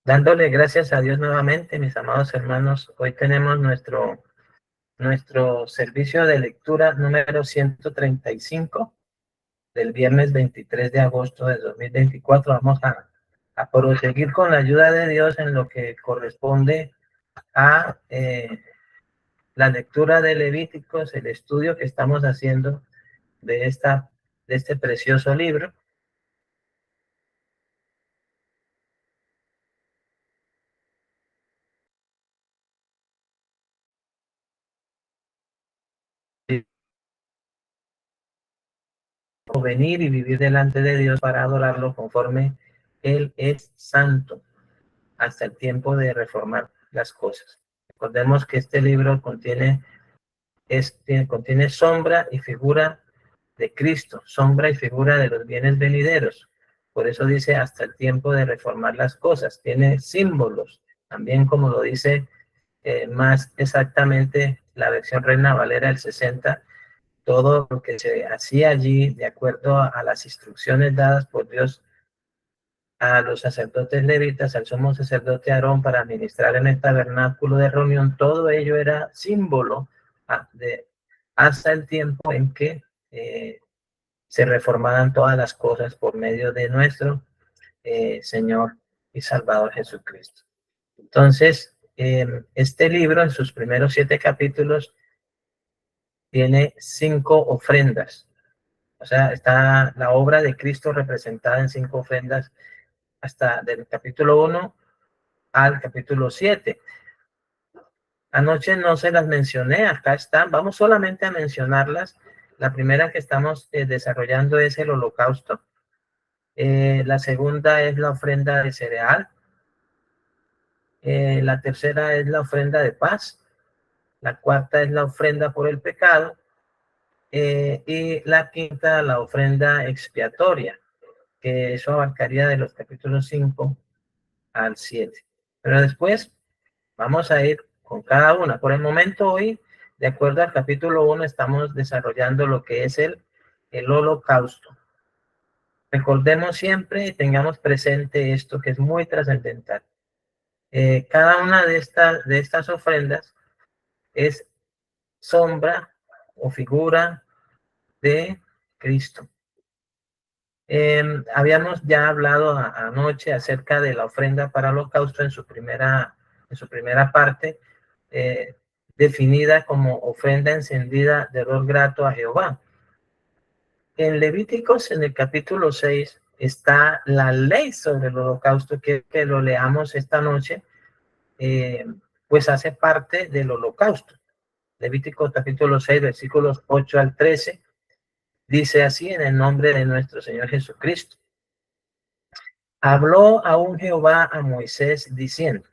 Dándole gracias a Dios nuevamente, mis amados hermanos, hoy tenemos nuestro servicio de lectura número 135 del viernes 23 de agosto de 2024. Vamos a proseguir con la ayuda de Dios en lo que corresponde a la lectura de Levíticos, el estudio que estamos haciendo de este precioso libro. Venir y vivir delante de Dios para adorarlo conforme Él es santo, hasta el tiempo de reformar las cosas. Recordemos que este libro contiene sombra y figura de Cristo, sombra y figura de los bienes venideros. Por eso dice hasta el tiempo de reformar las cosas. Tiene símbolos, también como lo dice más exactamente la versión Reina Valera del 60, todo lo que se hacía allí de acuerdo a las instrucciones dadas por Dios a los sacerdotes levitas, al sumo sacerdote Aarón para administrar en el tabernáculo de reunión. Todo ello era símbolo hasta el tiempo en que se reformaran todas las cosas por medio de nuestro Señor y Salvador Jesucristo. Entonces, este libro en sus primeros 7 capítulos tiene 5 ofrendas. O sea, está la obra de Cristo representada en 5 ofrendas hasta del capítulo 1 al capítulo 7. Anoche no se las mencioné, acá están, vamos solamente a mencionarlas. La primera que estamos desarrollando es el holocausto. La segunda es la ofrenda de cereal. La tercera es la ofrenda de paz. La cuarta es la ofrenda por el pecado. Y la quinta, la ofrenda expiatoria, que eso abarcaría de los capítulos 5 al 7. Pero después vamos a ir con cada una. Por el momento hoy, de acuerdo al capítulo 1, estamos desarrollando lo que es el holocausto. Recordemos siempre y tengamos presente esto que es muy trascendental. Cada una de estas ofrendas es sombra o figura de Cristo. Habíamos ya hablado anoche acerca de la ofrenda para el holocausto en su primera parte, definida como ofrenda encendida de olor grato a Jehová. En Levíticos, en el capítulo 6, está la ley sobre el holocausto, que lo leamos esta noche, pues hace parte del holocausto. Levíticos capítulo 6, versículos 8 al 13, dice así: en el nombre de nuestro Señor Jesucristo. Habló aún Jehová a Moisés diciendo: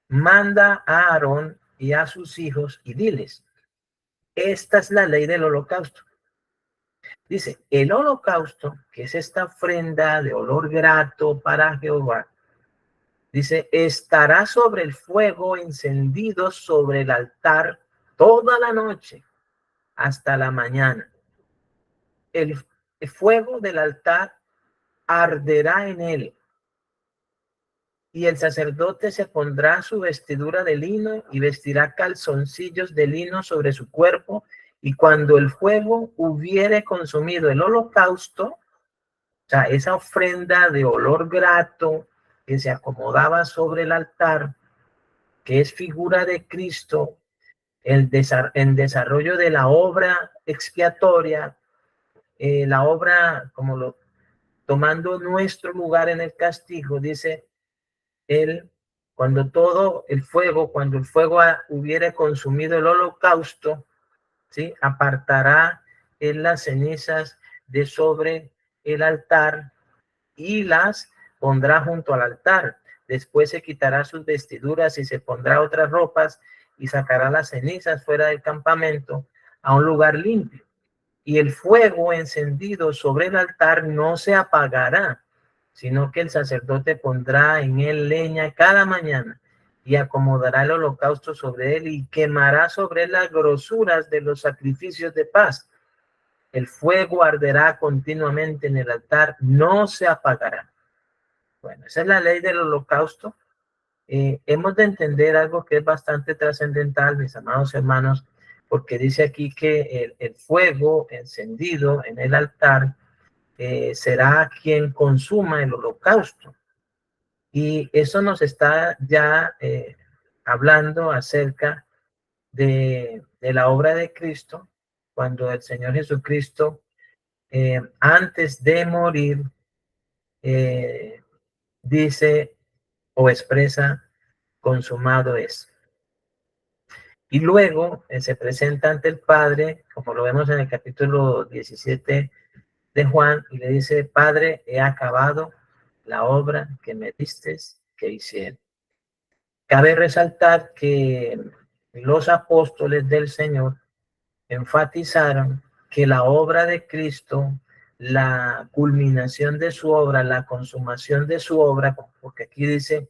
manda a Aarón y a sus hijos y diles: esta es la ley del holocausto. Dice, el holocausto, que es esta ofrenda de olor grato para Jehová, dice, estará sobre el fuego encendido sobre el altar toda la noche hasta la mañana. El fuego del altar arderá en él, y el sacerdote se pondrá su vestidura de lino y vestirá calzoncillos de lino sobre su cuerpo, y cuando el fuego hubiere consumido el holocausto, o sea, esa ofrenda de olor grato que se acomodaba sobre el altar, que es figura de Cristo, en desarrollo de la obra expiatoria, la obra tomando nuestro lugar en el castigo, dice él, cuando el fuego hubiere consumido el holocausto, ¿sí? Apartará él las cenizas de sobre el altar y las pondrá junto al altar. Después se quitará sus vestiduras y se pondrá otras ropas y sacará las cenizas fuera del campamento a un lugar limpio. Y el fuego encendido sobre el altar no se apagará, sino que el sacerdote pondrá en él leña cada mañana y acomodará el holocausto sobre él y quemará sobre él las grosuras de los sacrificios de paz. El fuego arderá continuamente en el altar, no se apagará. Bueno, esa es la ley del holocausto. Hemos de entender algo que es bastante trascendental, mis amados hermanos, porque dice aquí que el fuego encendido en el altar será quien consuma el holocausto. Y eso nos está ya hablando acerca de la obra de Cristo, cuando el Señor Jesucristo, antes de morir, dice o expresa, consumado es. Y luego se presenta ante el Padre, como lo vemos en el capítulo 17 de Juan, y le dice: Padre, he acabado la obra que me diste que hiciera. Cabe resaltar que los apóstoles del Señor enfatizaron que la obra de Cristo, la culminación de su obra, la consumación de su obra, porque aquí dice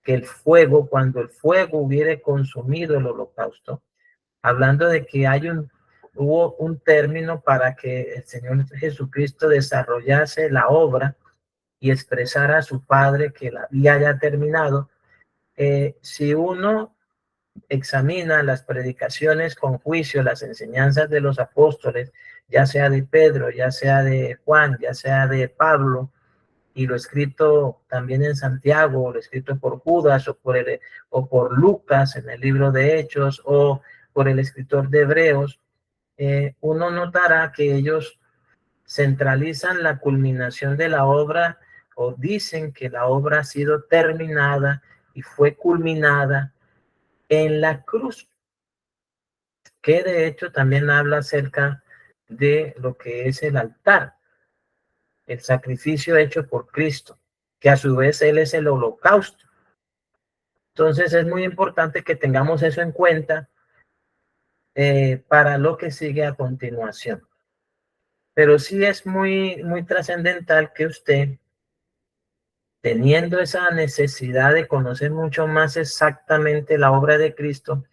que el fuego, cuando el fuego hubiere consumido el holocausto, hablando de que hubo un término para que el Señor Jesucristo desarrollase la obra y expresara a su Padre que la había ya terminado. Si uno examina las predicaciones con juicio, las enseñanzas de los apóstoles, ya sea de Pedro, ya sea de Juan, ya sea de Pablo, y lo escrito también en Santiago, o lo escrito por Judas, o por Lucas en el libro de Hechos, o por el escritor de Hebreos, uno notará que ellos centralizan la culminación de la obra, o dicen que la obra ha sido terminada y fue culminada en la cruz, que de hecho también habla acerca de lo que es el altar, el sacrificio hecho por Cristo, que a su vez Él es el holocausto. Entonces es muy importante que tengamos eso en cuenta para lo que sigue a continuación. Pero sí es muy, muy trascendental que usted, teniendo esa necesidad de conocer mucho más exactamente la obra de Cristo,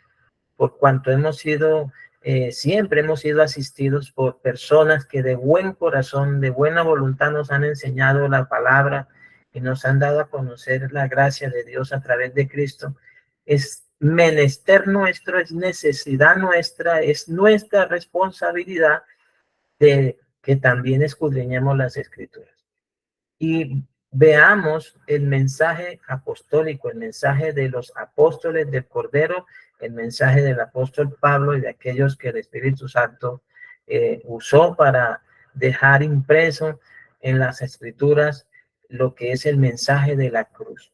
por cuanto siempre hemos sido asistidos por personas que de buen corazón, de buena voluntad nos han enseñado la palabra y nos han dado a conocer la gracia de Dios a través de Cristo. Es menester nuestro, es necesidad nuestra, es nuestra responsabilidad de que también escudriñemos las Escrituras y veamos el mensaje apostólico, el mensaje de los apóstoles del Cordero, el mensaje del apóstol Pablo y de aquellos que el Espíritu Santo usó para dejar impreso en las Escrituras lo que es el mensaje de la cruz.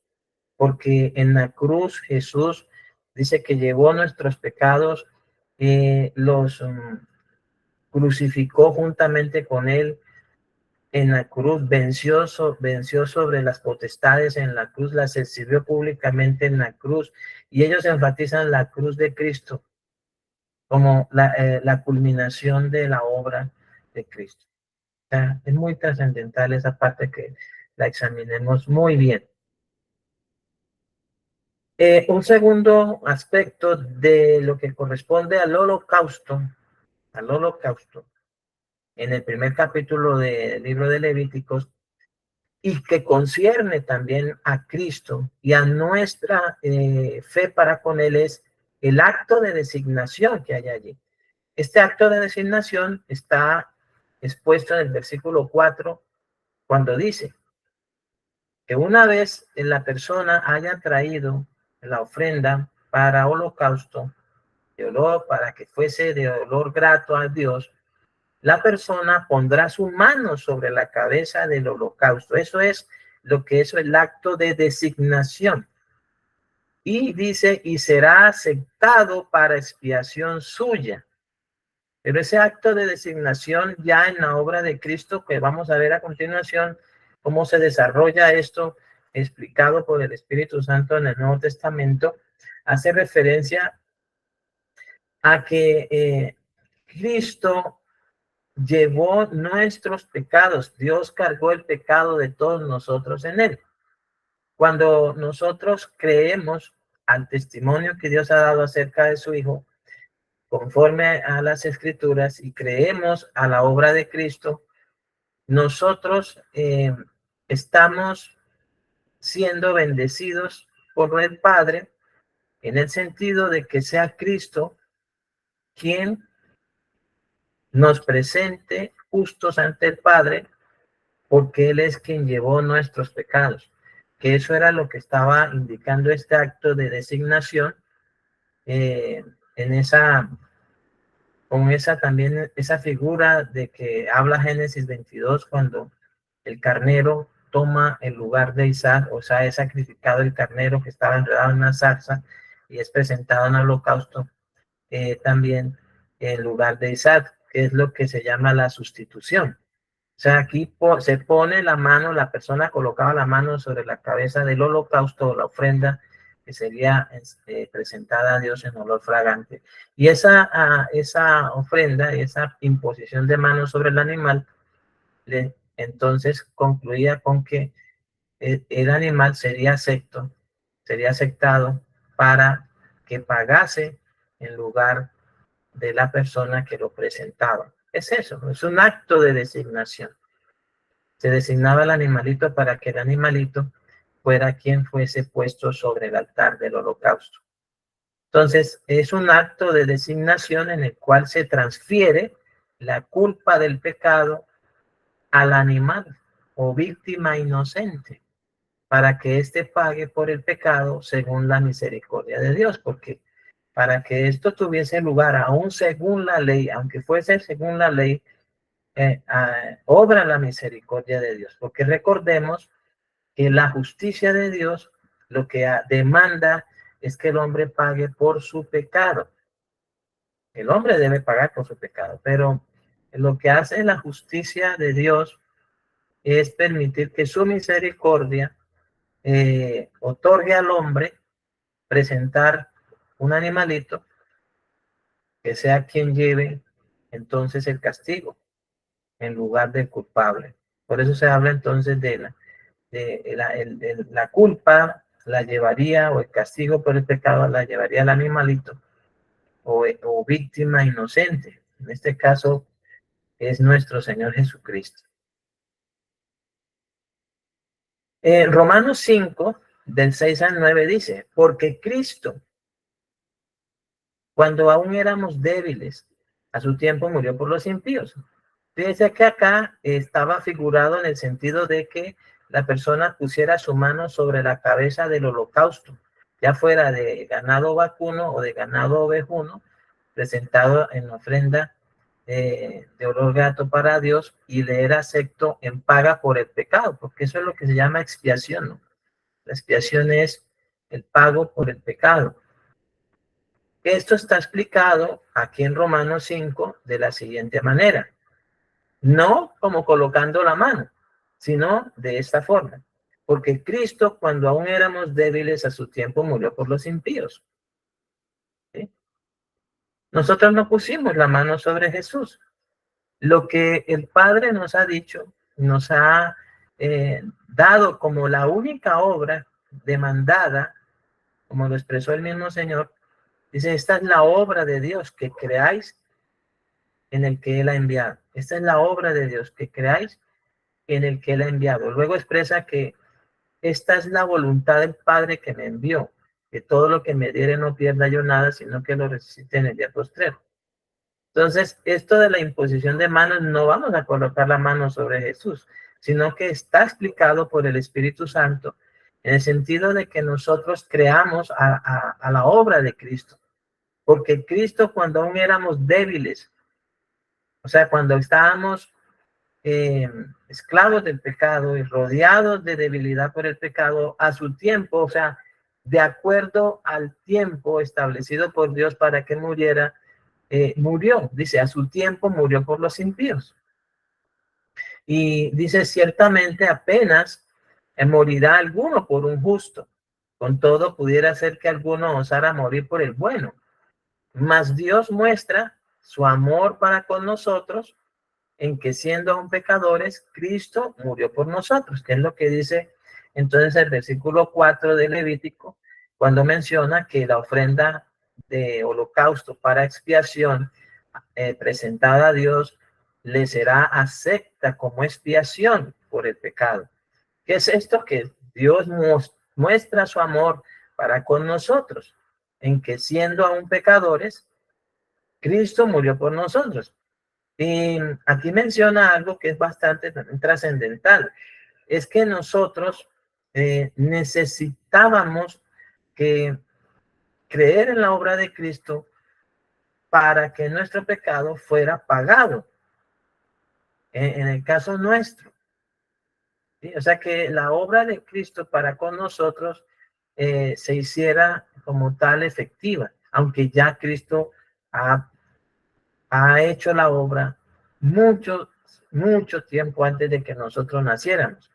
Porque en la cruz Jesús dice que llevó nuestros pecados, los crucificó juntamente con él en la cruz, venció sobre las potestades en la cruz, las exhibió públicamente en la cruz, y ellos enfatizan la cruz de Cristo como la culminación de la obra de Cristo. O sea, es muy trascendental esa parte, que la examinemos muy bien. Un segundo aspecto de lo que corresponde al holocausto, en el primer capítulo del libro de Levíticos, y que concierne también a Cristo y a nuestra fe para con Él, es el acto de designación que hay allí. Este acto de designación está expuesto en el versículo 4, cuando dice que una vez la persona haya traído la ofrenda para holocausto, de olor, para que fuese de olor grato a Dios, la persona pondrá su mano sobre la cabeza del holocausto. Eso es lo que es el acto de designación. Y dice, y será aceptado para expiación suya. Pero ese acto de designación, ya en la obra de Cristo, que vamos a ver a continuación cómo se desarrolla esto, explicado por el Espíritu Santo en el Nuevo Testamento, hace referencia a que Cristo llevó nuestros pecados. Dios cargó el pecado de todos nosotros en él. Cuando nosotros creemos al testimonio que Dios ha dado acerca de su Hijo, conforme a las Escrituras, y creemos a la obra de Cristo, nosotros estamos siendo bendecidos por el Padre, en el sentido de que sea Cristo quien nos presente justos ante el Padre, porque Él es quien llevó nuestros pecados. Que eso era lo que estaba indicando este acto de designación, en esa, con esa también, esa figura de que habla Génesis 22, cuando el carnero toma el lugar de Isaac, o sea, es sacrificado el carnero que estaba enredado en una zarza y es presentado en el holocausto, también en lugar de Isaac, que es lo que se llama la sustitución. O sea, aquí se pone la mano, la persona colocaba la mano sobre la cabeza del holocausto o la ofrenda que sería presentada a Dios en olor fragante. Y esa ofrenda, esa imposición de manos sobre el animal, entonces concluía con que el animal sería aceptado para que pagase en lugar de la persona que lo presentaba. Es eso, es un acto de designación. Se designaba el animalito para que el animalito fuera quien fuese puesto sobre el altar del holocausto. Entonces, es un acto de designación en el cual se transfiere la culpa del pecado al animal o víctima inocente, para que éste pague por el pecado según la misericordia de Dios, porque para que esto tuviese lugar, aún según la ley, aunque fuese según la ley, obra la misericordia de Dios, porque recordemos que la justicia de Dios lo que demanda es que el hombre pague por su pecado. El hombre debe pagar por su pecado, pero lo que hace la justicia de Dios es permitir que su misericordia otorgue al hombre presentar un animalito que sea quien lleve entonces el castigo en lugar del culpable. Por eso se habla entonces la culpa la llevaría, o el castigo por el pecado la llevaría el animalito o víctima inocente. En este caso es nuestro Señor Jesucristo. Romanos 5, del 6 al 9 dice, porque Cristo, cuando aún éramos débiles, a su tiempo murió por los impíos. Fíjense que acá estaba figurado en el sentido de que la persona pusiera su mano sobre la cabeza del holocausto, ya fuera de ganado vacuno o de ganado ovejuno, presentado en ofrenda de olor grato para Dios, y le era acepto en paga por el pecado, porque eso es lo que se llama expiación, ¿no? La expiación es el pago por el pecado. Esto está explicado aquí en Romanos 5 de la siguiente manera. No como colocando la mano, sino de esta forma. Porque Cristo, cuando aún éramos débiles, a su tiempo murió por los impíos. ¿Sí? Nosotros no pusimos la mano sobre Jesús. Lo que el Padre nos ha dicho, nos ha dado como la única obra demandada, como lo expresó el mismo Señor, dice, esta es la obra de Dios, que creáis en el que Él ha enviado. Esta es la obra de Dios, que creáis en el que Él ha enviado. Luego expresa que esta es la voluntad del Padre que me envió, que todo lo que me diere no pierda yo nada, sino que lo resucite en el día postrero. Entonces, esto de la imposición de manos, no vamos a colocar la mano sobre Jesús, sino que está explicado por el Espíritu Santo, en el sentido de que nosotros creamos a la obra de Cristo. Porque Cristo, cuando aún éramos débiles, o sea, cuando estábamos esclavos del pecado y rodeados de debilidad por el pecado, a su tiempo, o sea, de acuerdo al tiempo establecido por Dios para que muriera, murió. Dice, a su tiempo murió por los impíos. Y dice, ciertamente apenas morirá alguno por un justo. Con todo, pudiera ser que alguno osara morir por el bueno. Mas Dios muestra su amor para con nosotros en que siendo aún pecadores, Cristo murió por nosotros, que es lo que dice entonces el versículo 4 de Levítico, cuando menciona que la ofrenda de holocausto para expiación presentada a Dios le será acepta como expiación por el pecado. ¿Qué es esto? Que Dios muestra su amor para con nosotros, en que siendo aún pecadores, Cristo murió por nosotros. Y aquí menciona algo que es bastante trascendental, es que nosotros necesitábamos que creer en la obra de Cristo para que nuestro pecado fuera pagado, en el caso nuestro. ¿Sí? O sea, que la obra de Cristo para con nosotros se hiciera como tal efectiva, aunque ya Cristo ha hecho la obra mucho tiempo antes de que nosotros naciéramos.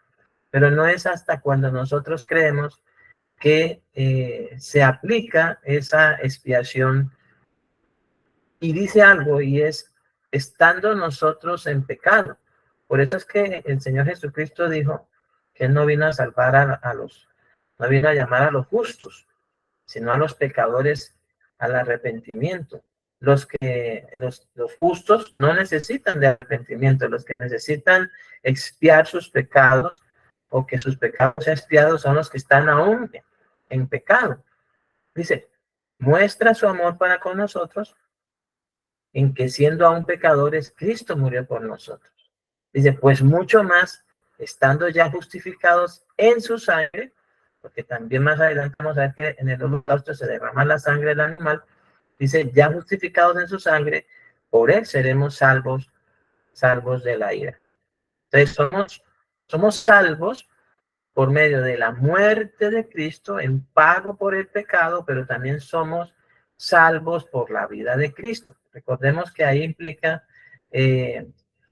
Pero no es hasta cuando nosotros creemos que se aplica esa expiación. Y dice algo, y es, estando nosotros en pecado. Por eso es que el Señor Jesucristo dijo que Él no vino a salvar no vino a llamar a los justos, sino a los pecadores al arrepentimiento. Los justos no necesitan de arrepentimiento, los que necesitan expiar sus pecados o que sus pecados sean expiados son los que están aún en pecado. Dice, muestra su amor para con nosotros en que siendo aún pecadores, Cristo murió por nosotros. Dice, pues mucho más, estando ya justificados en su sangre, porque también más adelante vamos a ver que en el holocausto se derrama la sangre del animal, dice, ya justificados en su sangre, por él seremos salvos de la ira. Entonces somos salvos por medio de la muerte de Cristo en pago por el pecado, pero también somos salvos por la vida de Cristo. Recordemos que ahí implica,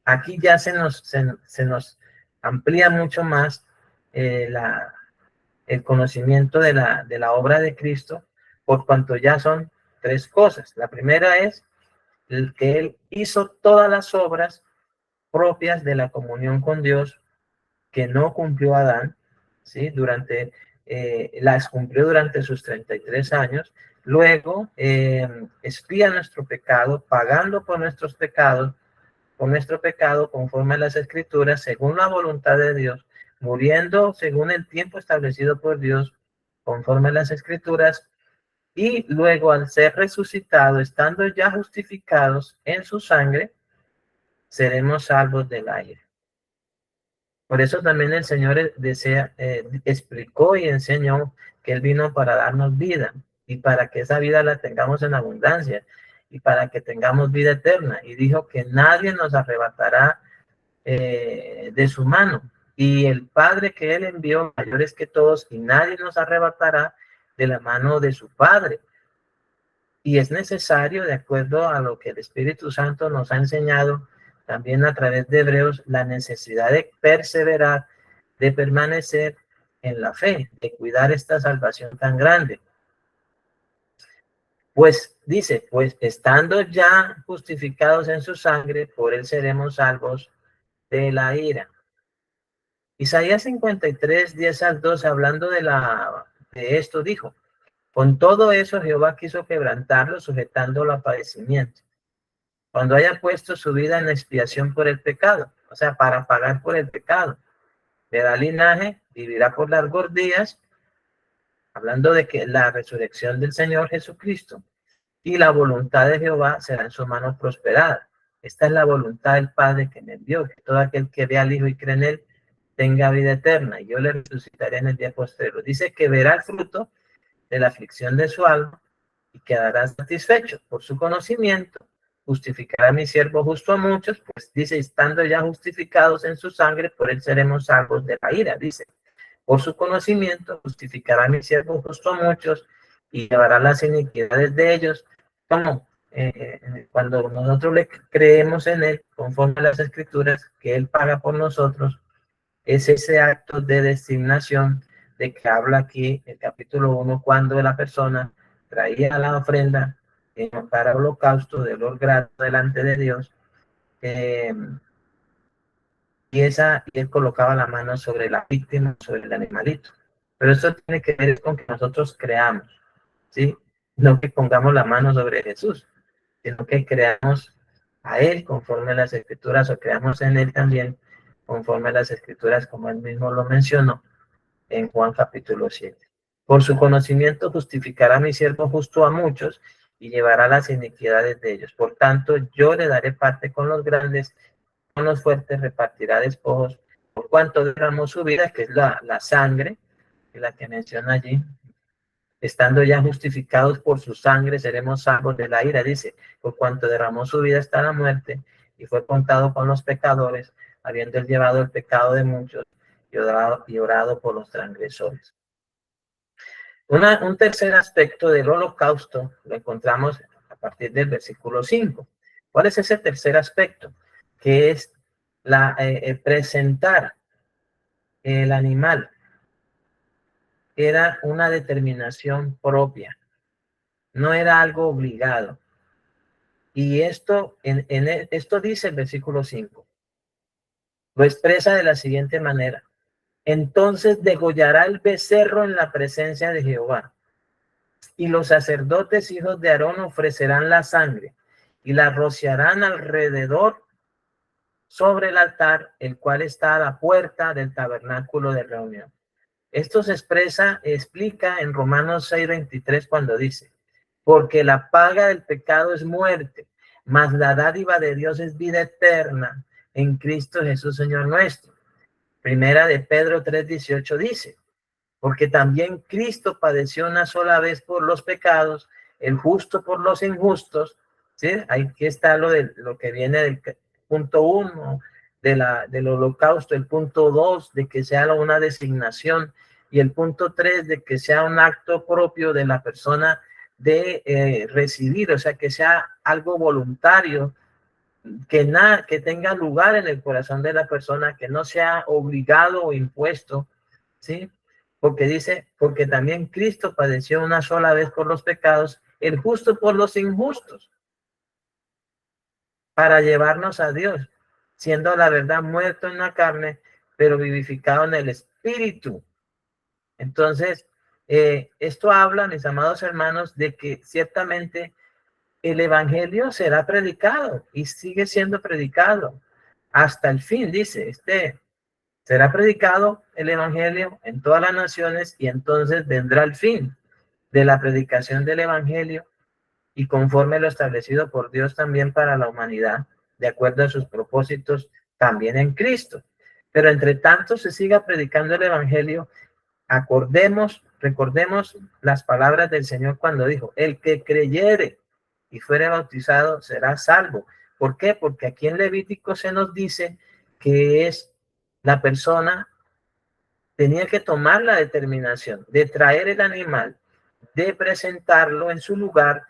aquí ya se nos amplía mucho más el conocimiento de la obra de Cristo, por cuanto ya son tres cosas. La primera es el que Él hizo todas las obras propias de la comunión con Dios que no cumplió Adán, ¿sí? Las cumplió durante sus 33 años. Luego expía nuestro pecado, pagando por nuestros pecados, por nuestro pecado conforme a las Escrituras, según la voluntad de Dios, muriendo según el tiempo establecido por Dios, conforme a las Escrituras, y luego al ser resucitado, estando ya justificados en su sangre, seremos salvos del aire. Por eso también el Señor explicó y enseñó que Él vino para darnos vida y para que esa vida la tengamos en abundancia y para que tengamos vida eterna. Y dijo que nadie nos arrebatará de su mano. Y el Padre que Él envió, mayor es que todos, y nadie nos arrebatará de la mano de su Padre. Y es necesario, de acuerdo a lo que el Espíritu Santo nos ha enseñado, también a través de Hebreos, la necesidad de perseverar, de permanecer en la fe, de cuidar esta salvación tan grande. Pues dice, pues estando ya justificados en su sangre, por él seremos salvos de la ira. Isaías 53, 10 al 12, hablando de esto, dijo, con todo eso Jehová quiso quebrantarlo, sujetándolo a padecimiento. Cuando haya puesto su vida en expiación por el pecado, o sea, para pagar por el pecado, le da linaje, vivirá por largos días, hablando de que la resurrección del Señor Jesucristo y la voluntad de Jehová será en su mano prosperada. Esta es la voluntad del Padre que me envió, que todo aquel que vea al Hijo y cree en él tenga vida eterna, y yo le resucitaré en el día posterior. Dice que verá el fruto de la aflicción de su alma y quedará satisfecho por su conocimiento. Justificará a mi siervo justo a muchos, pues dice, estando ya justificados en su sangre, por él seremos salvos de la ira, dice. Por su conocimiento justificará a mi siervo justo a muchos y llevará las iniquidades de ellos. Como cuando nosotros le creemos en él, conforme a las Escrituras, que él paga por nosotros, es ese acto de designación de que habla aquí el capítulo 1, cuando la persona traía la ofrenda para holocausto de olor grato delante de Dios, y él colocaba la mano sobre la víctima, sobre el animalito. Pero eso tiene que ver con que nosotros creamos, ¿sí? No que pongamos la mano sobre Jesús, sino que creamos a él conforme a las Escrituras, o creamos en él también conforme a las Escrituras, como él mismo lo mencionó, en Juan capítulo 7. Por su conocimiento justificará mi siervo justo a muchos y llevará las iniquidades de ellos. Por tanto, yo le daré parte con los grandes, con los fuertes repartirá despojos, por cuanto derramó su vida, que es la sangre, que es la que menciona allí. Estando ya justificados por su sangre, seremos salvos de la ira, dice, por cuanto derramó su vida hasta la muerte y fue contado con los pecadores, habiendo él llevado el pecado de muchos y orado por los transgresores. Un tercer aspecto del holocausto lo encontramos a partir del versículo 5. ¿Cuál es ese tercer aspecto? Que es presentar el animal. Era una determinación propia, no era algo obligado. Y esto dice el versículo 5. Lo expresa de la siguiente manera. Entonces degollará el becerro en la presencia de Jehová. Y los sacerdotes hijos de Aarón ofrecerán la sangre y la rociarán alrededor sobre el altar, el cual está a la puerta del tabernáculo de reunión. Esto se explica en Romanos 6:23 cuando dice, porque la paga del pecado es muerte, mas la dádiva de Dios es vida eterna en Cristo Jesús, Señor nuestro. Primera de Pedro 3:18 dice, porque también Cristo padeció una sola vez por los pecados, el justo por los injustos, ¿sí? Aquí está lo que viene del punto 1 del holocausto, el punto 2 de que sea una designación y el punto 3 de que sea un acto propio de la persona de recibir, o sea, que sea algo voluntario, que tenga lugar en el corazón de la persona, que no sea obligado o impuesto, ¿sí? Porque dice, porque también Cristo padeció una sola vez por los pecados, el justo por los injustos, para llevarnos a Dios, siendo la verdad muerto en la carne, pero vivificado en el espíritu. Entonces, esto habla, mis amados hermanos, de que ciertamente el evangelio será predicado y sigue siendo predicado hasta el fin, dice, será predicado el evangelio en todas las naciones y entonces vendrá el fin de la predicación del evangelio y conforme lo establecido por Dios también para la humanidad, de acuerdo a sus propósitos también en Cristo. Pero entre tanto se siga predicando el evangelio, recordemos las palabras del Señor cuando dijo, el que creyere y fuere bautizado será salvo. ¿Por qué? Porque aquí en Levítico se nos dice que es la persona tenía que tomar la determinación de traer el animal, de presentarlo en su lugar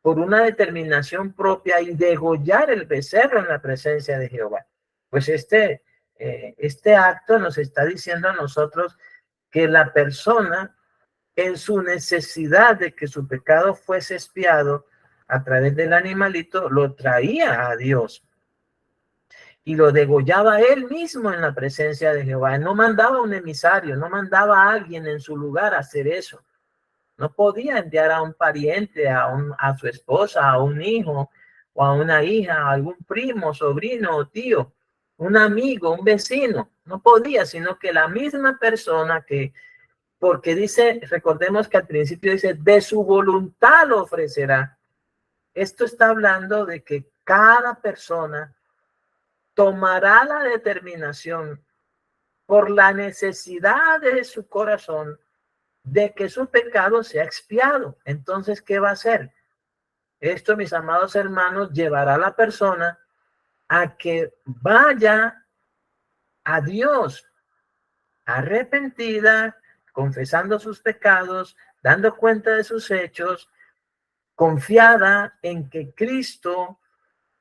por una determinación propia y degollar el becerro en la presencia de Jehová. Pues este acto nos está diciendo a nosotros que la persona en su necesidad de que su pecado fuese expiado a través del animalito, lo traía a Dios y lo degollaba él mismo en la presencia de Jehová. No mandaba un emisario, no mandaba a alguien en su lugar a hacer eso. No podía enviar a un pariente, a su esposa, a un hijo o a una hija, a algún primo, sobrino o tío, un amigo, un vecino. No podía, sino que la misma persona porque dice, recordemos que al principio dice, de su voluntad lo ofrecerá. Esto está hablando de que cada persona tomará la determinación por la necesidad de su corazón de que su pecado sea expiado. Entonces, ¿qué va a hacer? Esto, mis amados hermanos, llevará a la persona a que vaya a Dios arrepentida, confesando sus pecados, dando cuenta de sus hechos, confiada en que Cristo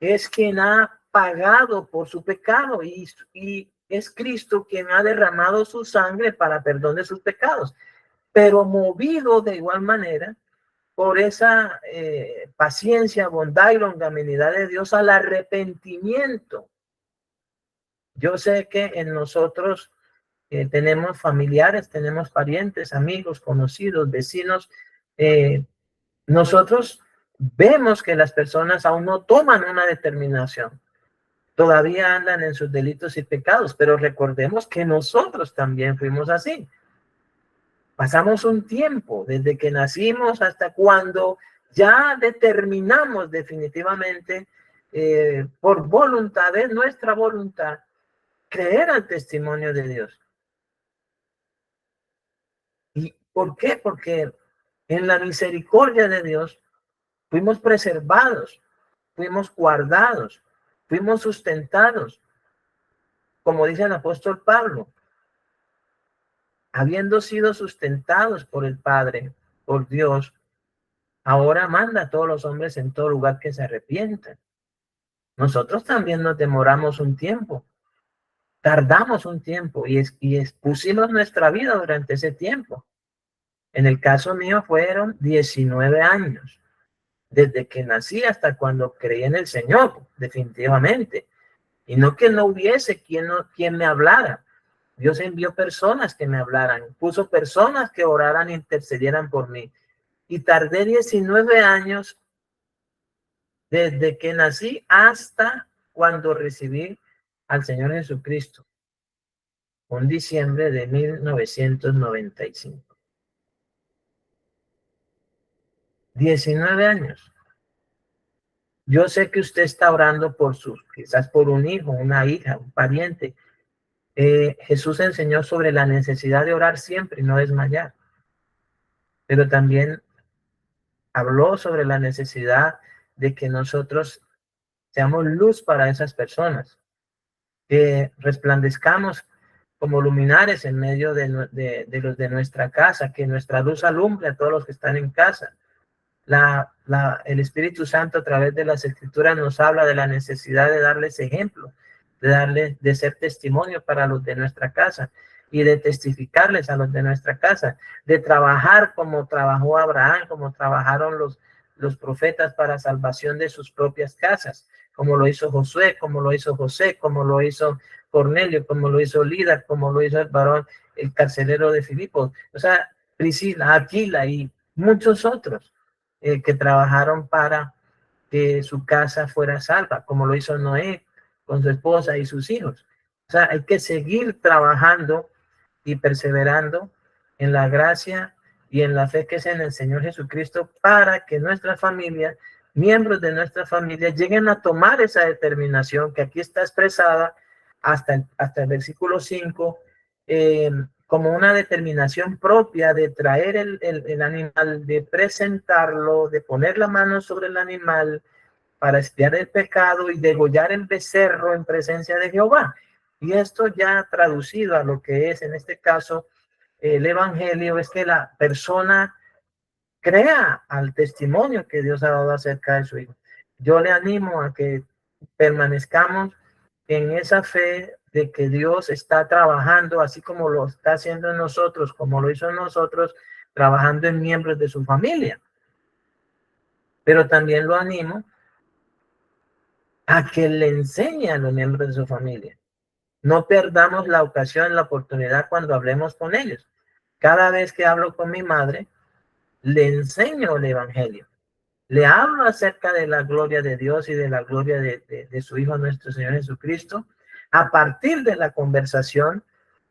es quien ha pagado por su pecado y es Cristo quien ha derramado su sangre para perdón de sus pecados, pero movido de igual manera por esa paciencia, bondad y longanimidad de Dios al arrepentimiento. Yo sé que en nosotros tenemos familiares, tenemos parientes, amigos, conocidos, vecinos. Nosotros vemos que las personas aún no toman una determinación. Todavía andan en sus delitos y pecados, pero recordemos que nosotros también fuimos así. Pasamos un tiempo desde que nacimos hasta cuando ya determinamos definitivamente por voluntad, de nuestra voluntad, creer al testimonio de Dios. ¿Y por qué? Porque en la misericordia de Dios fuimos preservados, fuimos guardados, fuimos sustentados, como dice el apóstol Pablo, habiendo sido sustentados por el Padre, por Dios, ahora manda a todos los hombres en todo lugar que se arrepientan. Nosotros también nos demoramos un tiempo, tardamos un tiempo y expusimos nuestra vida durante ese tiempo. En el caso mío fueron 19 años, desde que nací hasta cuando creí en el Señor, definitivamente. Y no que no hubiese quien me hablara. Dios envió personas que me hablaran, puso personas que oraran e intercedieran por mí. Y tardé 19 años desde que nací hasta cuando recibí al Señor Jesucristo, un diciembre de 1995. 19 años. Yo sé que usted está orando por quizás por un hijo, una hija, un pariente. Jesús enseñó sobre la necesidad de orar siempre y no desmayar, pero también habló sobre la necesidad de que nosotros seamos luz para esas personas, que resplandezcamos como luminares en medio de los de nuestra casa, que nuestra luz alumbre a todos los que están en casa. El Espíritu Santo a través de las Escrituras nos habla de la necesidad de darles ejemplo, de ser testimonio para los de nuestra casa y de testificarles a los de nuestra casa, de trabajar como trabajó Abraham, como trabajaron los profetas para salvación de sus propias casas, como lo hizo Josué, como lo hizo José, como lo hizo Cornelio, como lo hizo Lida, como lo hizo el varón, el carcelero de Filipos, o sea, Priscila, Aquila y muchos otros que trabajaron para que su casa fuera salva, como lo hizo Noé con su esposa y sus hijos. O sea, hay que seguir trabajando y perseverando en la gracia y en la fe que es en el Señor Jesucristo para que nuestra familia, miembros de nuestra familia, lleguen a tomar esa determinación que aquí está expresada hasta el versículo 5, como una determinación propia de traer el animal, de presentarlo, de poner la mano sobre el animal para expiar el pecado y degollar el becerro en presencia de Jehová. Y esto ya traducido a lo que es en este caso el evangelio, es que la persona crea al testimonio que Dios ha dado acerca de su Hijo. Yo le animo a que permanezcamos en esa fe de que Dios está trabajando, así como lo está haciendo en nosotros, como lo hizo en nosotros, trabajando en miembros de su familia. Pero también lo animo a que le enseñe a los miembros de su familia. No perdamos la ocasión, la oportunidad cuando hablemos con ellos. Cada vez que hablo con mi madre, le enseño el evangelio. Le hablo acerca de la gloria de Dios y de la gloria de su Hijo, nuestro Señor Jesucristo, a partir de la conversación,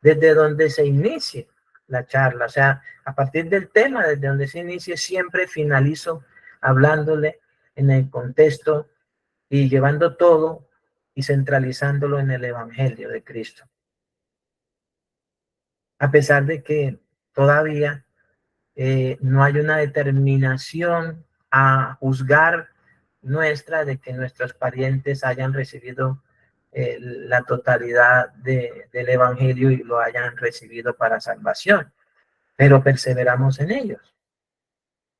desde donde se inicie la charla. O sea, a partir del tema, desde donde se inicie, siempre finalizo hablándole en el contexto y llevando todo y centralizándolo en el Evangelio de Cristo. A pesar de que todavía no hay una determinación a juzgar nuestra de que nuestros parientes hayan recibido la totalidad del Evangelio y lo hayan recibido para salvación, pero perseveramos en ellos.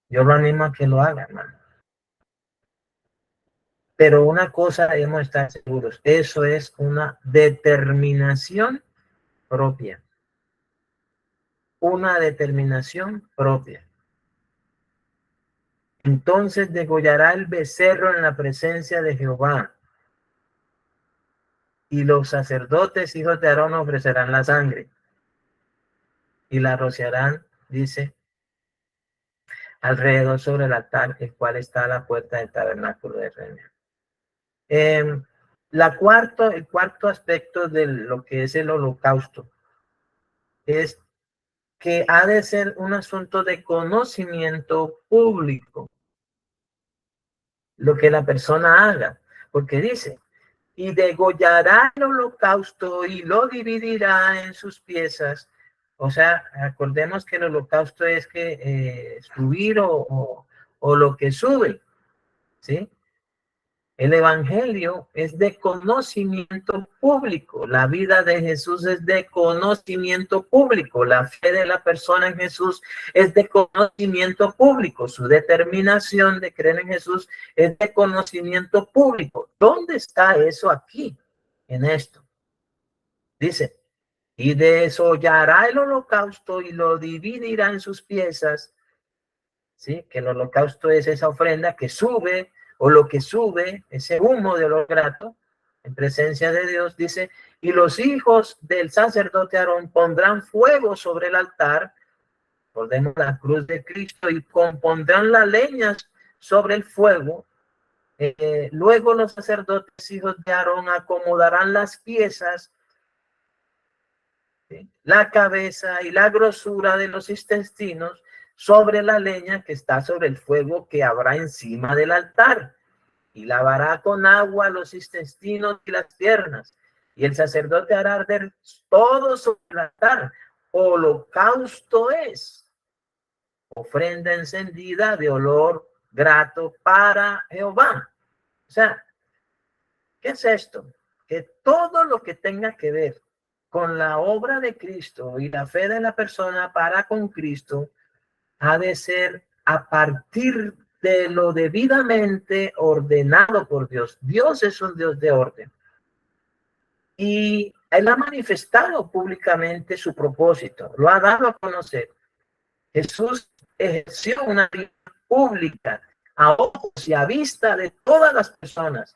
Yo lo animo a que lo hagan, hermano. Pero una cosa debemos estar seguros, eso es una determinación propia. Una determinación propia. Entonces degollará el becerro en la presencia de Jehová. Y los sacerdotes, hijos de Aarón, ofrecerán la sangre. Y la rociarán, dice, alrededor sobre el altar, el cual está a la puerta del tabernáculo de reunión. El cuarto aspecto de lo que es el holocausto es que ha de ser un asunto de conocimiento público, lo que la persona haga, porque dice, y degollará el holocausto y lo dividirá en sus piezas. O sea, acordemos que el holocausto es que subir o lo que sube, ¿sí? El evangelio es de conocimiento público. La vida de Jesús es de conocimiento público. La fe de la persona en Jesús es de conocimiento público. Su determinación de creer en Jesús es de conocimiento público. ¿Dónde está eso aquí? En esto. Dice, y desollará el holocausto y lo dividirá en sus piezas. ¿Sí? Que el holocausto es esa ofrenda que sube, o lo que sube, ese humo de olor grato, en presencia de Dios, dice, y los hijos del sacerdote Aarón pondrán fuego sobre el altar, recordemos la cruz de Cristo, y compondrán las leñas sobre el fuego. Luego los sacerdotes, hijos de Aarón, acomodarán las piezas, ¿sí? La cabeza y la grosura de los intestinos sobre la leña que está sobre el fuego que habrá encima del altar, y lavará con agua los intestinos y las piernas, y el sacerdote hará arder todo sobre el altar. Holocausto es ofrenda encendida de olor grato para Jehová. O sea, ¿qué es esto? Que todo lo que tenga que ver con la obra de Cristo y la fe de la persona para con Cristo ha de ser a partir de lo debidamente ordenado por Dios. Dios es un Dios de orden. Y Él ha manifestado públicamente su propósito, lo ha dado a conocer. Jesús ejerció una vida pública a ojos y a vista de todas las personas.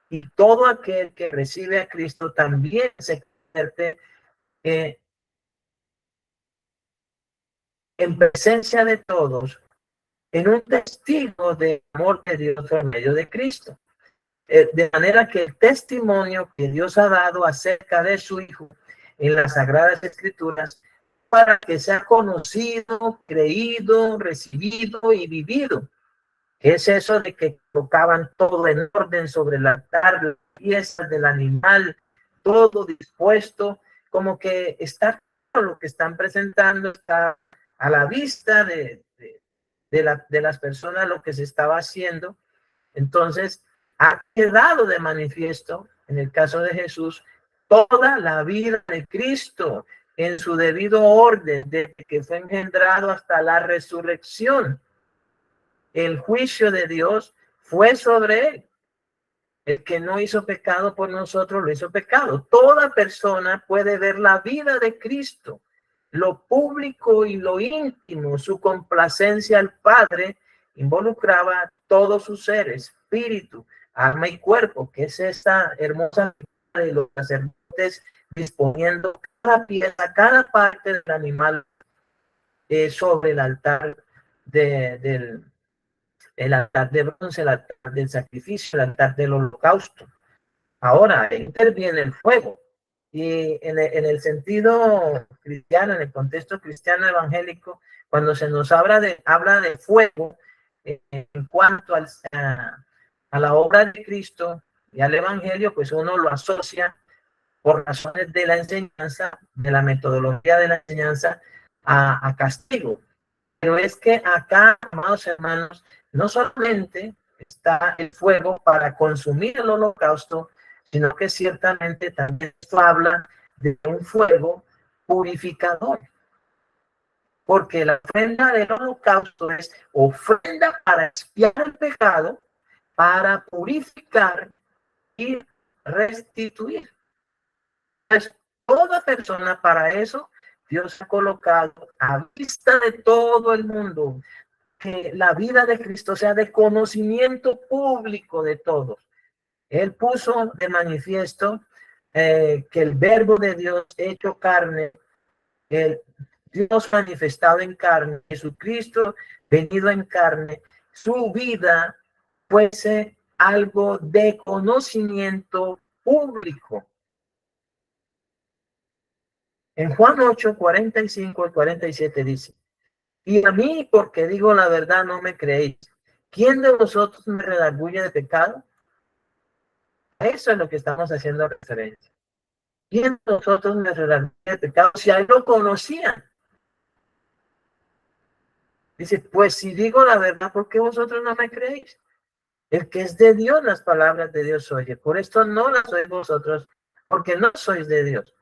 Y todo aquel que recibe a Cristo también se convierte en presencia de todos en un testigo de amor de Dios por medio de Cristo. De manera que el testimonio que Dios ha dado acerca de su Hijo en las Sagradas Escrituras, para que sea conocido, creído, recibido y vivido. Es eso de que colocaban todo en orden sobre el altar, las piezas del animal, todo dispuesto, como que está todo lo que están presentando, está a la vista de las personas lo que se estaba haciendo. Entonces, ha quedado de manifiesto, en el caso de Jesús, toda la vida de Cristo en su debido orden, desde que fue engendrado hasta la resurrección. El juicio de Dios fue sobre él. El que no hizo pecado por nosotros lo hizo pecado. Toda persona puede ver la vida de Cristo, lo público y lo íntimo. Su complacencia al Padre involucraba todo su ser, espíritu, alma y cuerpo, que es esta hermosa de los sacerdotes disponiendo cada pieza, cada parte del animal sobre el altar el altar de bronce, el altar del sacrificio, el altar del holocausto. Ahora interviene el fuego. Y en el sentido cristiano, en el contexto cristiano evangélico, cuando se nos habla de fuego, en cuanto a la obra de Cristo y al evangelio, pues uno lo asocia por razones de la enseñanza, de la metodología de la enseñanza, a castigo. Pero es que acá, amados hermanos, no solamente está el fuego para consumir el holocausto, sino que ciertamente también esto habla de un fuego purificador. Porque la ofrenda del holocausto es ofrenda para expiar el pecado, para purificar y restituir. Entonces, toda persona para eso, Dios ha colocado a vista de todo el mundo que la vida de Cristo sea de conocimiento público de todos. Él puso de manifiesto que el verbo de Dios hecho carne, el Dios manifestado en carne, Jesucristo venido en carne, su vida fuese algo de conocimiento público. En Juan 8, 45 y 47 dice, y a mí, porque digo la verdad, no me creéis. ¿Quién de vosotros me redarguye de pecado? Eso es lo que estamos haciendo referencia. ¿Quién de vosotros me redarguye de pecado? Si a él lo conocían. Dice, pues si digo la verdad, ¿por qué vosotros no me creéis? El que es de Dios, las palabras de Dios oye. Por esto no las oís vosotros, porque no sois de Dios.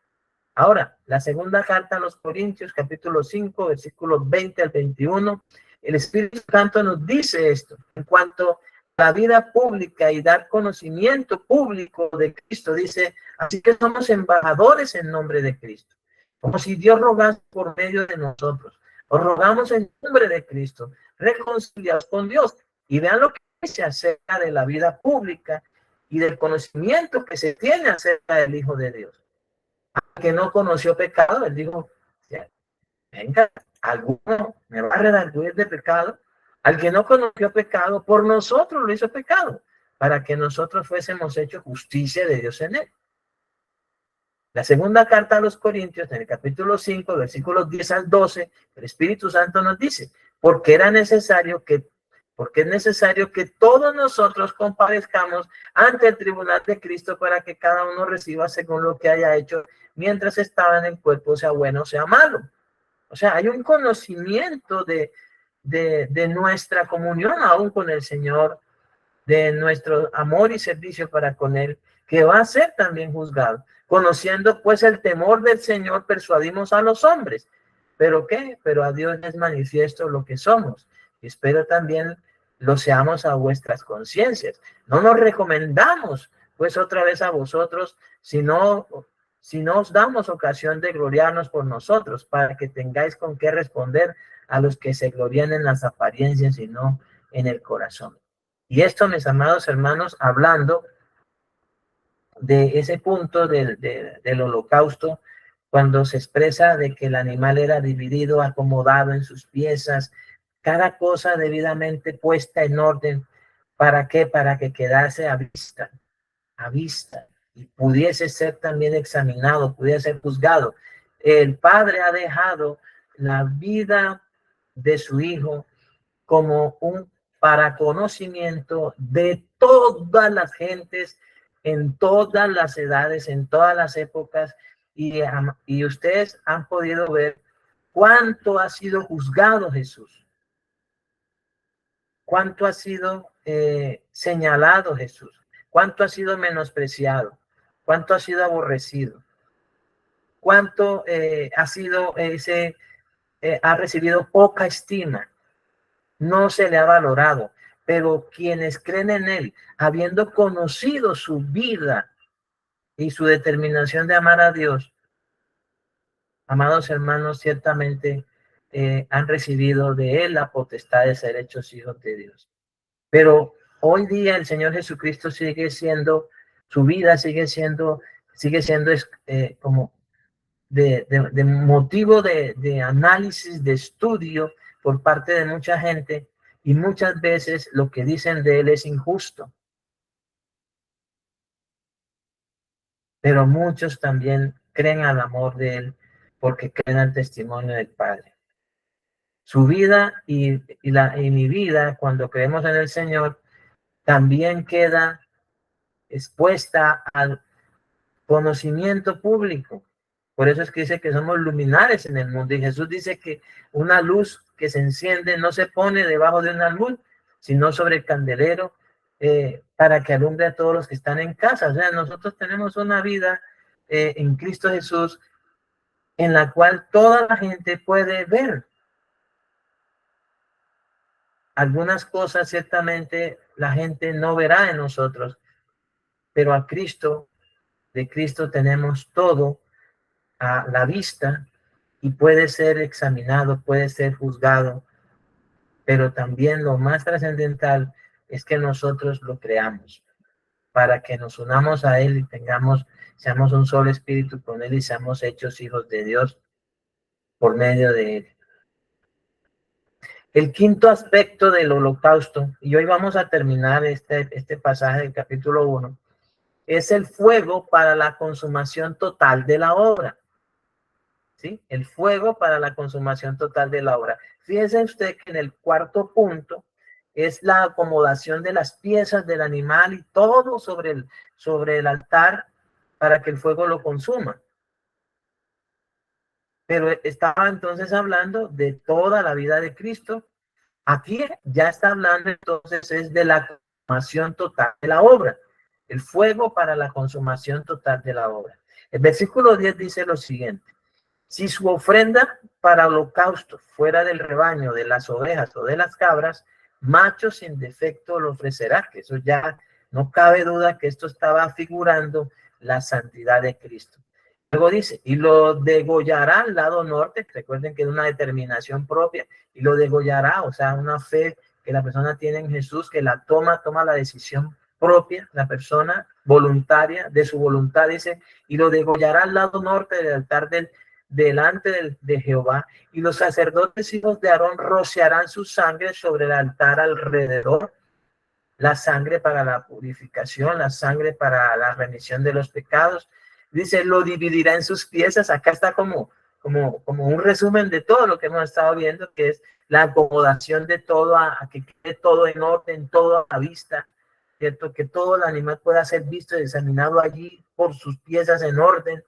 Ahora, la segunda carta a los Corintios, capítulo 5, versículos 20 al 21, el Espíritu Santo nos dice esto en cuanto a la vida pública y dar conocimiento público de Cristo. Dice, así que somos embajadores en nombre de Cristo, como si Dios rogase por medio de nosotros. Os rogamos en nombre de Cristo, reconciliados con Dios. Y vean lo que dice acerca de la vida pública y del conocimiento que se tiene acerca del Hijo de Dios. Que no conoció pecado, él dijo, venga, alguno me va a redarguir de pecado. Al que no conoció pecado, por nosotros lo hizo pecado, para que nosotros fuésemos hechos justicia de Dios en él. La segunda carta a los Corintios, en el capítulo 5, versículos 10 al 12, el Espíritu Santo nos dice, porque es necesario que todos nosotros comparezcamos ante el tribunal de Cristo para que cada uno reciba según lo que haya hecho mientras estaba en el cuerpo, sea bueno o sea malo. O sea, hay un conocimiento de nuestra comunión aún con el Señor, de nuestro amor y servicio para con Él, que va a ser también juzgado. Conociendo pues el temor del Señor, persuadimos a los hombres. ¿Pero qué? Pero a Dios es manifiesto lo que somos. Y espero también lo seamos a vuestras conciencias. No nos recomendamos pues otra vez a vosotros, sino si no os damos ocasión de gloriarnos por nosotros, para que tengáis con qué responder a los que se glorian en las apariencias y no en el corazón. Y esto, mis amados hermanos, hablando de ese punto del holocausto, cuando se expresa de que el animal era dividido, acomodado en sus piezas, cada cosa debidamente puesta en orden. ¿Para qué? Para que quedase a vista, y pudiese ser también examinado, pudiese ser juzgado. El Padre ha dejado la vida de su Hijo como un para conocimiento de todas las gentes, en todas las edades, en todas las épocas, y ustedes han podido ver cuánto ha sido juzgado Jesús, cuánto ha sido señalado Jesús, cuánto ha sido menospreciado, cuánto ha sido aborrecido, cuánto ha recibido poca estima, no se le ha valorado. Pero quienes creen en él, habiendo conocido su vida y su determinación de amar a Dios, amados hermanos, ciertamente han recibido de él la potestad de ser hechos hijos de Dios. Pero hoy día el Señor Jesucristo sigue siendo, su vida sigue siendo como de motivo de análisis, de estudio por parte de mucha gente, y muchas veces lo que dicen de él es injusto. Pero muchos también creen al amor de él porque creen al testimonio del Padre. Su vida y mi vida, cuando creemos en el Señor, también queda expuesta al conocimiento público. Por eso es que dice que somos luminares en el mundo. Y Jesús dice que una luz que se enciende no se pone debajo de una luz, sino sobre el candelero, para que alumbre a todos los que están en casa. O sea, nosotros tenemos una vida en Cristo Jesús en la cual toda la gente puede ver. Algunas cosas ciertamente la gente no verá en nosotros, pero a Cristo, de Cristo tenemos todo a la vista y puede ser examinado, puede ser juzgado, pero también lo más trascendental es que nosotros lo creamos para que nos unamos a Él y seamos un solo espíritu con Él y seamos hechos hijos de Dios por medio de Él. El quinto aspecto del holocausto, y hoy vamos a terminar este pasaje del capítulo 1, es el fuego para la consumación total de la obra. ¿sí? El fuego para la consumación total de la obra. Fíjese usted que en el cuarto punto es la acomodación de las piezas del animal y todo sobre el altar para que el fuego lo consuma. Pero estaba entonces hablando de toda la vida de Cristo. Aquí ya está hablando entonces es de la consumación total de la obra, el fuego para la consumación total de la obra. El versículo 10 dice lo siguiente: si su ofrenda para holocausto fuera del rebaño, de las ovejas o de las cabras, macho sin defecto lo ofrecerá, que eso ya no cabe duda que esto estaba figurando la santidad de Cristo. Luego dice, y lo degollará al lado norte, recuerden que es una determinación propia, y lo degollará, o sea, una fe que la persona tiene en Jesús, que la toma la decisión propia, la persona voluntaria, de su voluntad, dice, y lo degollará al lado norte del altar delante de Jehová, y los sacerdotes hijos de Aarón rociarán su sangre sobre el altar alrededor, la sangre para la purificación, la sangre para la remisión de los pecados. Dice, lo dividirá en sus piezas. Acá está como un resumen de todo lo que hemos estado viendo, que es la acomodación de todo, a que quede todo en orden, todo a la vista, ¿cierto? Que todo el animal pueda ser visto y examinado allí por sus piezas en orden.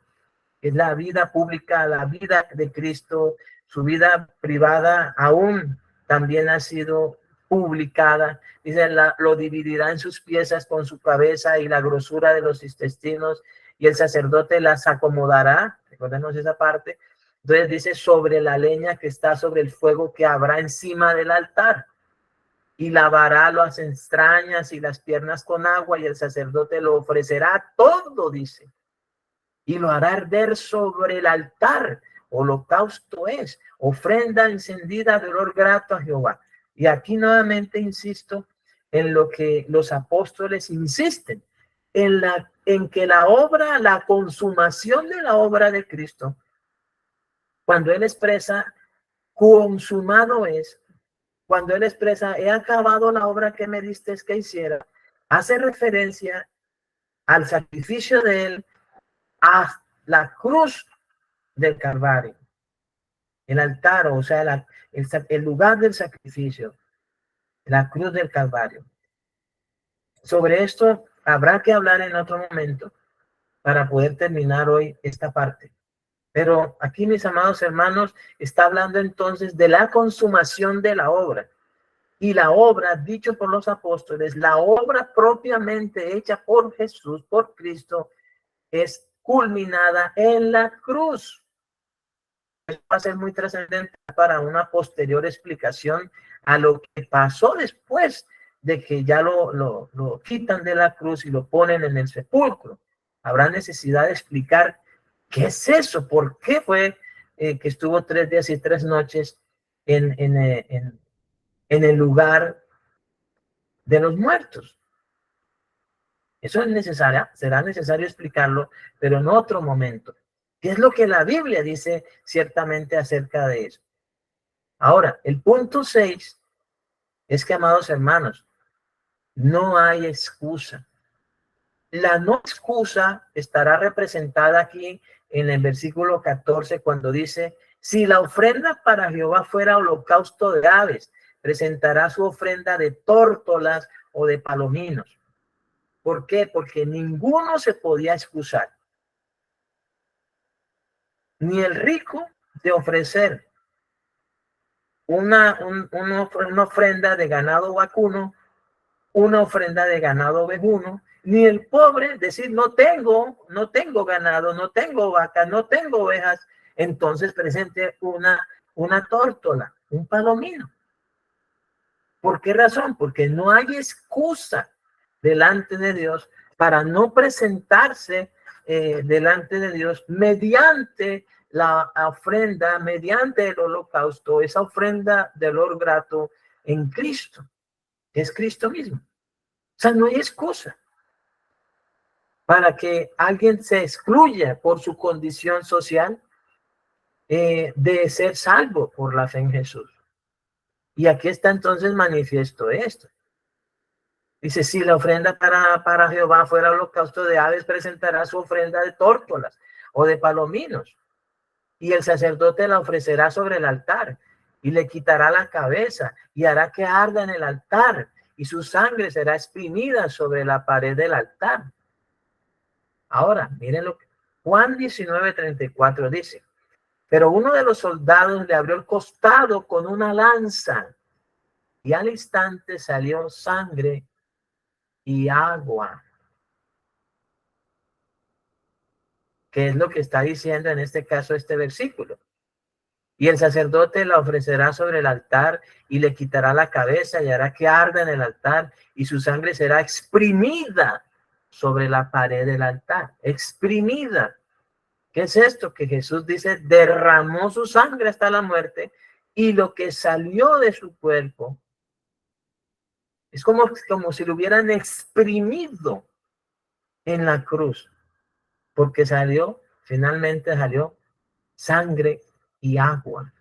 Es la vida pública, la vida de Cristo, su vida privada aún también ha sido publicada. Dice, lo dividirá en sus piezas con su cabeza y la grosura de los intestinos, y el sacerdote las acomodará. Recordemos esa parte. Entonces dice, sobre la leña que está sobre el fuego que habrá encima del altar, y lavará las entrañas y las piernas con agua, y el sacerdote lo ofrecerá todo, dice, y lo hará arder sobre el altar. Holocausto es ofrenda encendida de olor grato a Jehová. Y aquí nuevamente insisto en lo que los apóstoles insisten, en que la obra, la consumación de la obra de Cristo, cuando él expresa consumado es, cuando él expresa he acabado la obra que me diste que hiciera, hace referencia al sacrificio de él, a la cruz del Calvario, el altar, o sea, el lugar del sacrificio, la cruz del Calvario. Sobre esto habrá que hablar en otro momento para poder terminar hoy esta parte. Pero aquí, mis amados hermanos, está hablando entonces de la consumación de la obra. Y la obra, dicho por los apóstoles, la obra propiamente hecha por Jesús, por Cristo, es culminada en la cruz. Va a ser muy trascendente para una posterior explicación a lo que pasó después de que ya lo quitan de la cruz y lo ponen en el sepulcro. Habrá necesidad de explicar qué es eso, por qué fue que estuvo 3 días y 3 noches en el lugar de los muertos. Eso es necesario, será necesario explicarlo, pero en otro momento. ¿Qué es lo que la Biblia dice ciertamente acerca de eso? Ahora, el punto 6 es que, amados hermanos, no hay excusa. La no excusa estará representada aquí en el versículo 14 cuando dice, si la ofrenda para Jehová fuera holocausto de aves, presentará su ofrenda de tórtolas o de palominos. ¿Por qué? Porque ninguno se podía excusar. Ni el rico de ofrecer una ofrenda de ganado vacuno, una ofrenda de ganado ovejuno, ni el pobre decir no tengo ganado, no tengo vacas, no tengo ovejas, entonces presente una tórtola, un palomino. ¿Por qué razón? Porque no hay excusa delante de Dios para no presentarse delante de Dios mediante la ofrenda, mediante el holocausto, esa ofrenda de olor grato en Cristo, que es Cristo mismo. O sea, no hay excusa para que alguien se excluya por su condición social de ser salvo por la fe en Jesús. Y aquí está entonces manifiesto esto. Dice, si la ofrenda para Jehová fuera holocausto de aves, presentará su ofrenda de tórtolas o de palominos. y el sacerdote la ofrecerá sobre el altar y le quitará la cabeza y hará que arda en el altar y su sangre será exprimida sobre la pared del altar. Ahora, miren lo que Juan 19:34 dice. Pero uno de los soldados le abrió el costado con una lanza y al instante salió sangre y agua. ¿Qué es lo que está diciendo en este caso este versículo? Y el sacerdote la ofrecerá sobre el altar y le quitará la cabeza y hará que arda en el altar y su sangre será exprimida sobre la pared del altar. Exprimida. ¿Qué es esto? Que Jesús dice, derramó su sangre hasta la muerte y lo que salió de su cuerpo es como si lo hubieran exprimido en la cruz, porque finalmente salió sangre y agua.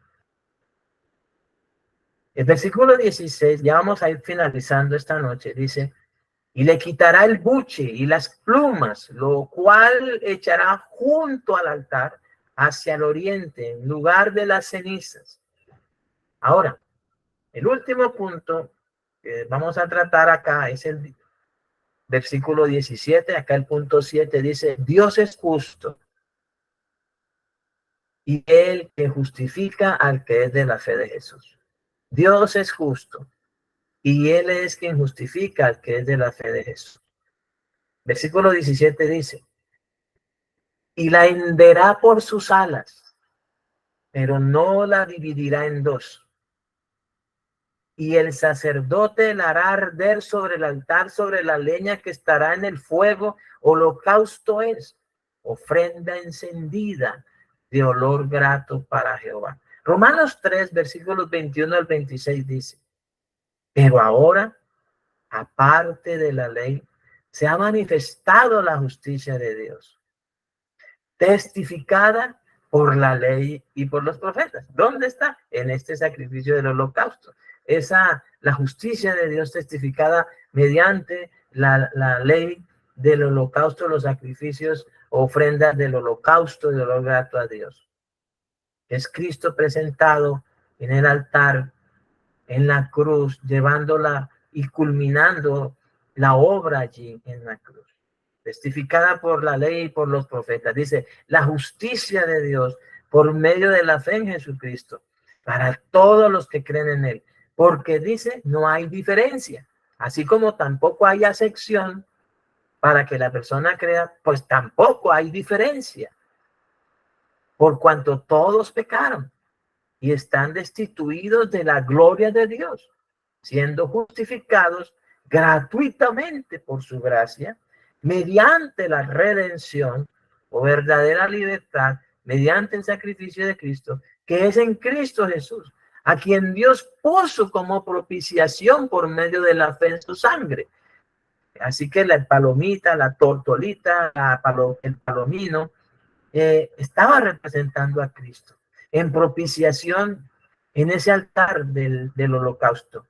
El versículo 16, ya vamos a ir finalizando esta noche, dice, y le quitará el buche y las plumas, lo cual echará junto al altar hacia el oriente, en lugar de las cenizas. Ahora, el último punto que vamos a tratar acá es el versículo 17, acá el punto 7 dice, Dios es justo y él que justifica al que es de la fe de Jesús. Dios es justo y él es quien justifica al que es de la fe de Jesús. Versículo 17 dice, y la henderá por sus alas, pero no la dividirá en dos. Y el sacerdote la hará arder sobre el altar, sobre la leña que estará en el fuego. Holocausto es, ofrenda encendida de olor grato para Jehová. Romanos 3, versículos 21 al 26 dice, pero ahora, aparte de la ley, se ha manifestado la justicia de Dios, testificada por la ley y por los profetas. ¿Dónde está? En este sacrificio del holocausto. La justicia de Dios testificada mediante la ley del holocausto, los sacrificios, ofrendas del holocausto de olor grato a Dios. Es Cristo presentado en el altar, en la cruz, llevándola y culminando la obra allí en la cruz, testificada por la ley y por los profetas. Dice, la justicia de Dios por medio de la fe en Jesucristo, para todos los que creen en él. Porque dice, no hay diferencia. Así como tampoco hay acepción para que la persona crea, pues tampoco hay diferencia. Por cuanto todos pecaron y están destituidos de la gloria de Dios, siendo justificados gratuitamente por su gracia, mediante la redención o verdadera libertad, mediante el sacrificio de Cristo, que es en Cristo Jesús, a quien Dios puso como propiciación por medio de la fe en su sangre. Así que la palomita, la tortolita, el palomino, estaba representando a Cristo en propiciación en ese altar del holocausto,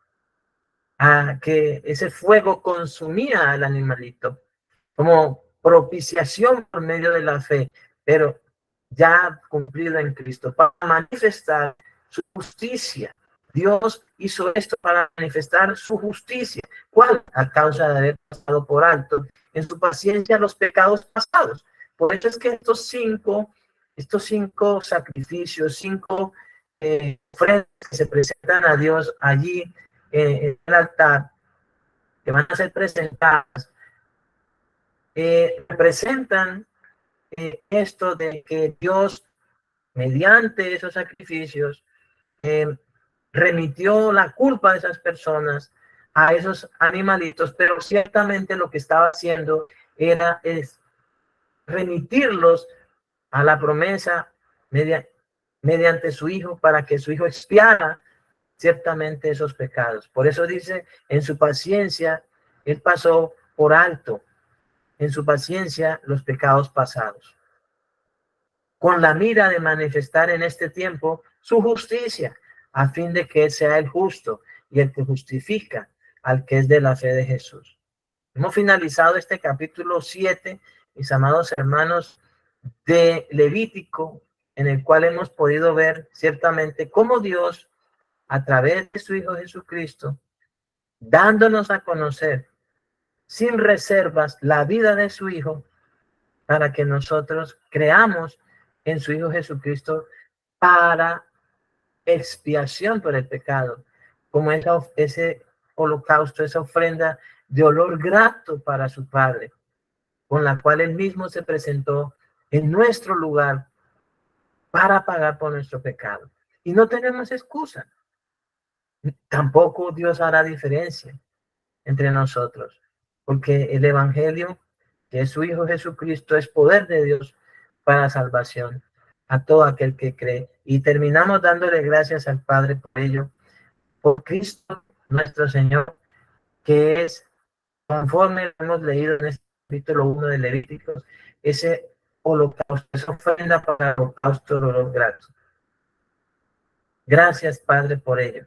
a que ese fuego consumía al animalito como propiciación por medio de la fe, pero ya cumplido en Cristo, para manifestar su justicia. Dios hizo esto para manifestar su justicia. ¿Cuál? A causa de haber pasado por alto en su paciencia los pecados pasados. Por eso es que estos cinco sacrificios, ofrendas que se presentan a Dios allí en el altar, que van a ser presentadas, representan esto de que Dios, mediante esos sacrificios, remitió la culpa de esas personas a esos animalitos, pero ciertamente lo que estaba haciendo es remitirlos a la promesa mediante su hijo, para que su hijo expiara ciertamente esos pecados. Por eso dice, en su paciencia, él pasó por alto, en su paciencia, los pecados pasados, con la mira de manifestar en este tiempo su justicia, a fin de que él sea el justo y el que justifica al que es de la fe de Jesús. Hemos finalizado este capítulo 7, mis amados hermanos, de Levítico, en el cual hemos podido ver ciertamente cómo Dios, a través de su Hijo Jesucristo, dándonos a conocer sin reservas la vida de su Hijo, para que nosotros creamos en su Hijo Jesucristo para expiación por el pecado, como ese holocausto, esa ofrenda de olor grato para su Padre, con la cual él mismo se presentó en nuestro lugar para pagar por nuestro pecado. Y no tenemos excusa. Tampoco Dios hará diferencia entre nosotros, porque el Evangelio, que es su Hijo Jesucristo, es poder de Dios para salvación a todo aquel que cree. Y terminamos dándole gracias al Padre por ello, por Cristo nuestro Señor, que es, conforme hemos leído en este capítulo 1 de Levíticos, ese holocausto, esa ofrenda para el holocausto de los gratos. Gracias, Padre, por ello,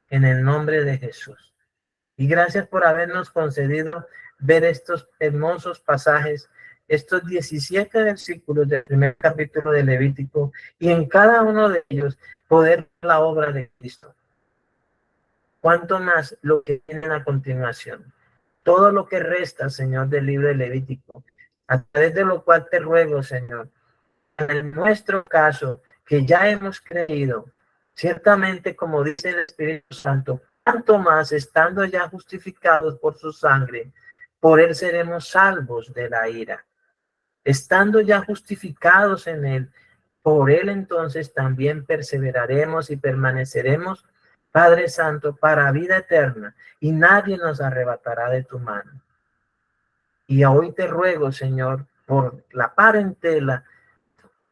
en el nombre de Jesús. Y gracias por habernos concedido ver estos hermosos pasajes, estos 17 versículos del primer capítulo de Levítico, y en cada uno de ellos poder ver la obra de Cristo. Cuanto más lo que viene a continuación. Todo lo que resta, Señor, del libro de Levítico, a través de lo cual te ruego, Señor, en nuestro caso, que ya hemos creído, ciertamente, como dice el Espíritu Santo, tanto más estando ya justificados por su sangre, por él seremos salvos de la ira. Estando ya justificados en él, por él entonces también perseveraremos y permaneceremos, Padre Santo, para vida eterna, y nadie nos arrebatará de tu mano. Y hoy te ruego, Señor, por la parentela,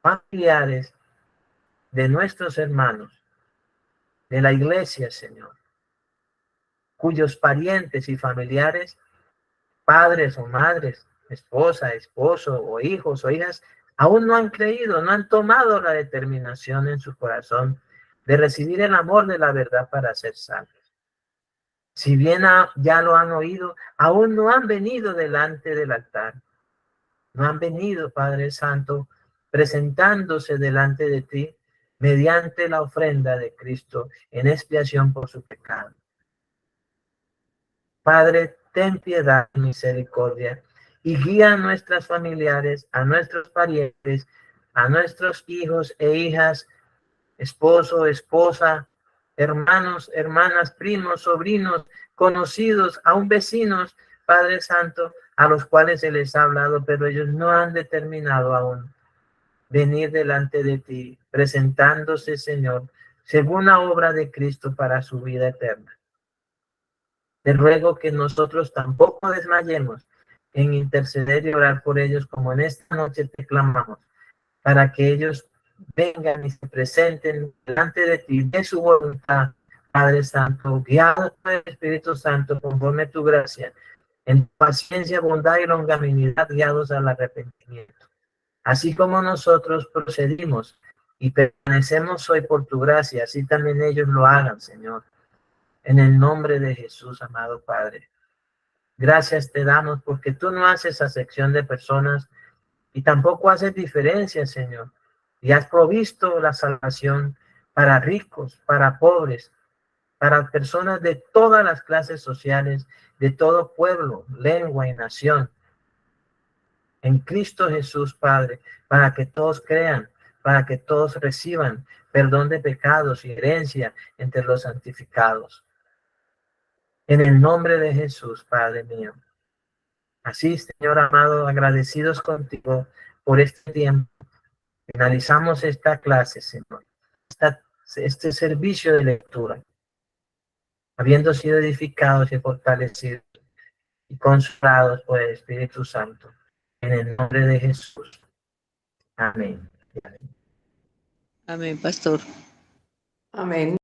familiares de nuestros hermanos, de la iglesia, Señor, cuyos parientes y familiares, padres o madres, esposa, esposo o hijos o hijas, aún no han creído, no han tomado la determinación en su corazón de recibir el amor de la verdad para ser salvos. Si bien ya lo han oído, aún no han venido delante del altar. No han venido, Padre Santo, presentándose delante de ti mediante la ofrenda de Cristo en expiación por su pecado. Padre, ten piedad y misericordia y guía a nuestros familiares, a nuestros parientes, a nuestros hijos e hijas, esposo, esposa, hermanos, hermanas, primos, sobrinos, conocidos, aún vecinos, Padre Santo, a los cuales se les ha hablado, pero ellos no han determinado aún venir delante de ti, presentándose, Señor, según la obra de Cristo para su vida eterna. Te ruego que nosotros tampoco desmayemos en interceder y orar por ellos, como en esta noche te clamamos, para que ellos vengan y se presenten delante de ti, de su voluntad, Padre Santo, guiados por el Espíritu Santo, conforme a tu gracia, en paciencia, bondad y longanimidad, guiados al arrepentimiento. Así como nosotros procedimos y permanecemos hoy por tu gracia, así también ellos lo hagan, Señor. En el nombre de Jesús, amado Padre. Gracias te damos porque tú no haces acepción de personas y tampoco haces diferencia, Señor. Y has provisto la salvación para ricos, para pobres, para personas de todas las clases sociales, de todo pueblo, lengua y nación. En Cristo Jesús, Padre, para que todos crean, para que todos reciban perdón de pecados y herencia entre los santificados. En el nombre de Jesús, Padre mío. Así, Señor amado, agradecidos contigo por este tiempo. Finalizamos esta clase, Señor, este servicio de lectura, habiendo sido edificados y fortalecidos y consolados por el Espíritu Santo. En el nombre de Jesús. Amén. Amén, pastor. Amén.